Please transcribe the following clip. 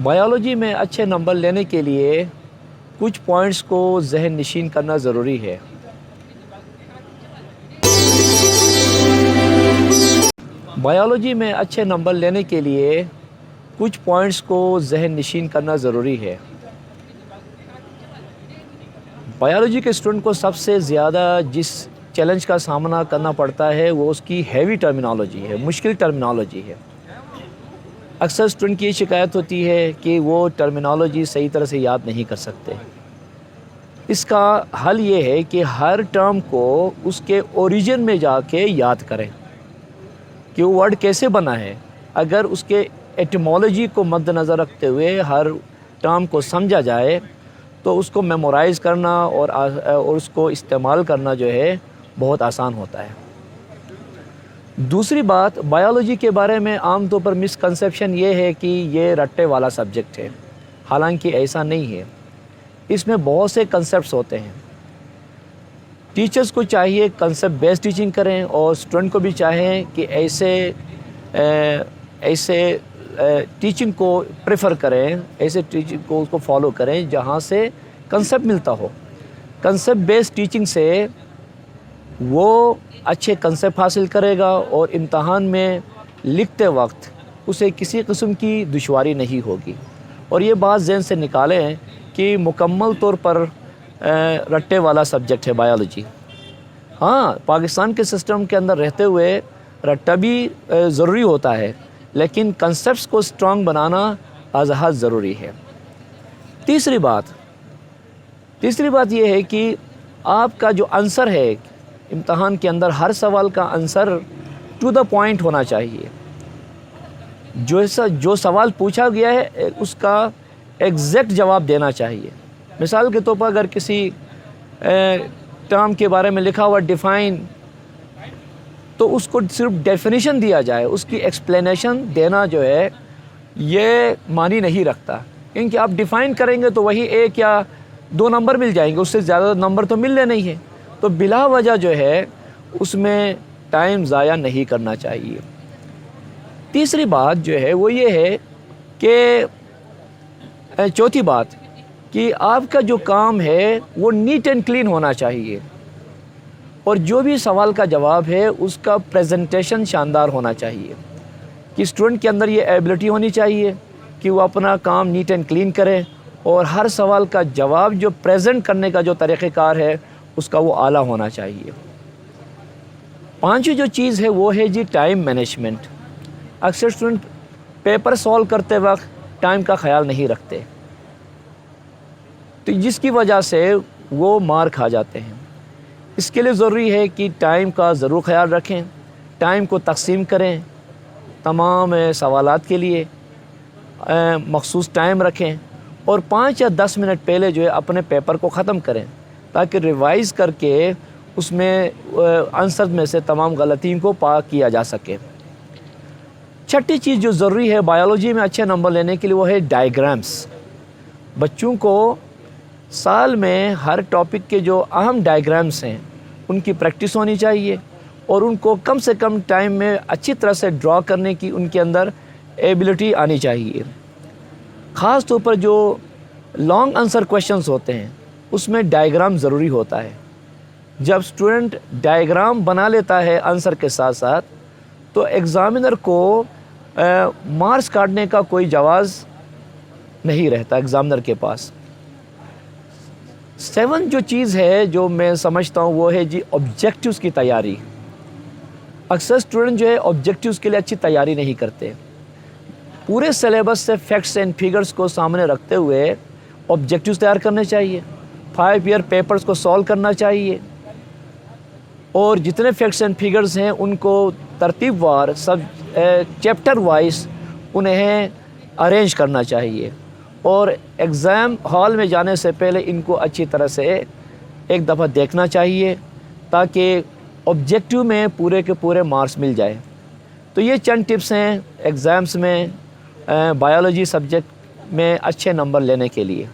Biology میں اچھے number لینے کے لیے کچھ پوائنٹس کو ذہن نشین کرنا ضروری ہے۔ بایولوجی میں اچھے نمبر لینے کے لیے کچھ پوائنٹس کو ذہن نشین کرنا ضروری ہے۔ بایولوجی کے اسٹوڈنٹ کو سب سے زیادہ جس چیلنج کا سامنا کرنا پڑتا ہے وہ اس کی ہیوی ٹرمینالوجی ہے، مشکل ٹرمینالوجی ہے۔ اکثر اسٹوڈنٹ کی یہ شکایت ہوتی ہے کہ وہ ٹرمینالوجی صحیح طرح سے یاد نہیں کر سکتے۔ اس کا حل یہ ہے کہ ہر ٹرم کو اس کے اوریجن میں جا کے یاد کریں کہ وہ ورڈ کیسے بنا ہے۔ اگر اس کے ایٹیمالوجی کو مد نظر رکھتے ہوئے ہر ٹرم کو سمجھا جائے تو اس کو میمورائز کرنا اور اس کو استعمال کرنا جو ہے بہت آسان ہوتا ہے۔ دوسری بات، بایولوجی کے بارے میں عام طور پر مسکنسیپشن یہ ہے کہ یہ رٹے والا سبجیکٹ ہے، حالانکہ ایسا نہیں ہے۔ اس میں بہت سے کنسیپٹس ہوتے ہیں۔ ٹیچرز کو چاہیے کنسیپٹ بیس ٹیچنگ کریں اور اسٹوڈنٹ کو بھی چاہیں کہ ایسے ٹیچنگ کو پریفر کریں، ایسے ٹیچنگ کو اس کو فالو کریں جہاں سے کنسیپٹ ملتا ہو۔ کنسیپٹ بیس ٹیچنگ سے وہ اچھے کنسیپٹ حاصل کرے گا اور امتحان میں لکھتے وقت اسے کسی قسم کی دشواری نہیں ہوگی۔ اور یہ بات ذہن سے نکالیں کہ مکمل طور پر رٹے والا سبجیکٹ ہے بایولوجی۔ ہاں، پاکستان کے سسٹم کے اندر رہتے ہوئے رٹا بھی ضروری ہوتا ہے، لیکن کنسیپٹس کو اسٹرانگ بنانا از حد ضروری ہے۔ تیسری بات یہ ہے کہ آپ کا جو آنسر ہے امتحان کے اندر، ہر سوال کا آنسر ٹو دا پوائنٹ ہونا چاہیے۔ جو سوال پوچھا گیا ہے اس کا ایگزیکٹ جواب دینا چاہیے۔ مثال کے طور پر اگر کسی ٹرم کے بارے میں لکھا ہوا ڈیفائن، تو اس کو صرف ڈیفینیشن دیا جائے، اس کی ایکسپلینیشن دینا جو ہے یہ معنی نہیں رکھتا، کیونکہ آپ ڈیفائن کریں گے تو وہی 1 یا 2 نمبر مل جائیں گے، اس سے زیادہ نمبر تو ملنے نہیں ہیں۔ تو بلا وجہ جو ہے اس میں ٹائم ضائع نہیں کرنا چاہیے۔ تیسری بات جو ہے وہ یہ ہے کہ چوتھی بات کہ آپ کا جو کام ہے وہ نیٹ اینڈ کلین ہونا چاہیے، اور جو بھی سوال کا جواب ہے اس کا پریزنٹیشن شاندار ہونا چاہیے، کہ اسٹوڈنٹ کے اندر یہ ایبلٹی ہونی چاہیے کہ وہ اپنا کام نیٹ اینڈ کلین کرے اور ہر سوال کا جواب جو پریزنٹ کرنے کا جو طریقہ کار ہے اس کا وہ اعلیٰ ہونا چاہیے۔ پانچویں جو چیز ہے وہ ہے جی ٹائم مینجمنٹ۔ اکثر اسٹوڈنٹ پیپر سولو کرتے وقت ٹائم کا خیال نہیں رکھتے، تو جس کی وجہ سے وہ مار کھا جاتے ہیں۔ اس کے لیے ضروری ہے کہ ٹائم کا ضرور خیال رکھیں، ٹائم کو تقسیم کریں، تمام سوالات کے لیے مخصوص ٹائم رکھیں، اور 5 یا 10 منٹ پہلے جو ہے اپنے پیپر کو ختم کریں تاکہ ریوائز کر کے اس میں آنسر میں سے تمام غلطیوں کو پاک کیا جا سکے۔ چھٹی چیز جو ضروری ہے بایولوجی میں اچھے نمبر لینے کے لیے وہ ہے ڈائیگرامس۔ بچوں کو سال میں ہر ٹاپک کے جو اہم ڈائیگرامس ہیں ان کی پریکٹس ہونی چاہیے، اور ان کو کم سے کم ٹائم میں اچھی طرح سے ڈرا کرنے کی ان کے اندر ایبلٹی آنی چاہیے۔ خاص طور پر جو لانگ آنسر کویشچنز ہوتے ہیں اس میں ڈائیگرام ضروری ہوتا ہے۔ جب اسٹوڈنٹ ڈائیگرام بنا لیتا ہے آنسر کے ساتھ ساتھ تو ایگزامینر کو مارکس کاٹنے کا کوئی جواز نہیں رہتا ایگزامینر کے پاس۔ 7 جو چیز ہے جو میں سمجھتا ہوں وہ ہے جی آبجیکٹیوز کی تیاری۔ اکثر اسٹوڈنٹ جو ہے آبجیکٹیوز کے لیے اچھی تیاری نہیں کرتے۔ پورے سلیبس سے فیکٹس اینڈ فگرز کو سامنے رکھتے ہوئے آبجیکٹیوز تیار کرنے چاہیے، 5 ایئر پیپرز کو سولو کرنا چاہیے، اور جتنے فیکٹس اینڈ فگرز ہیں ان کو ترتیب وار سب چیپٹر وائز انہیں ارینج کرنا چاہیے، اور ایگزام ہال میں جانے سے پہلے ان کو اچھی طرح سے ایک دفعہ دیکھنا چاہیے تاکہ آبجیکٹیو میں پورے کے پورے مارکس مل جائے۔ تو یہ چند ٹپس ہیں ایگزامس میں بایولوجی سبجیکٹ میں اچھے نمبر لینے کے لیے۔